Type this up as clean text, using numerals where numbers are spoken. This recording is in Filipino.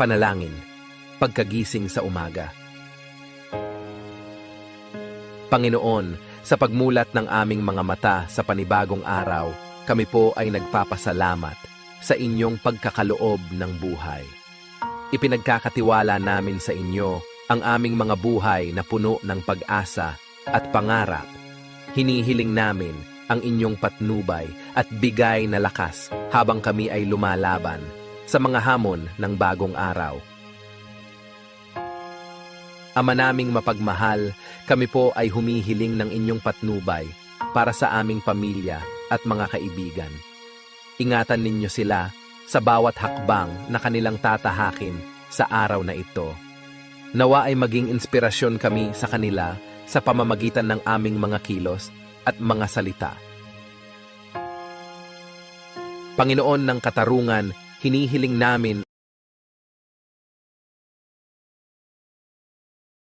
Panalangin, pagkagising sa umaga. Panginoon, sa pagmulat ng aming mga mata sa panibagong araw, kami po ay nagpapasalamat sa inyong pagkakaloob ng buhay. Ipinagkakatiwala namin sa inyo ang aming mga buhay na puno ng pag-asa at pangarap. Hinihiling namin ang inyong patnubay at bigay na lakas habang kami ay lumalaban sa mga hamon ng bagong araw. Ama naming mapagmahal, kami po ay humihiling ng inyong patnubay para sa aming pamilya at mga kaibigan. Ingatan ninyo sila sa bawat hakbang na kanilang tatahakin sa araw na ito. Nawa ay maging inspirasyon kami sa kanila sa pamamagitan ng aming mga kilos at mga salita. Panginoon ng katarungan, hinihiling namin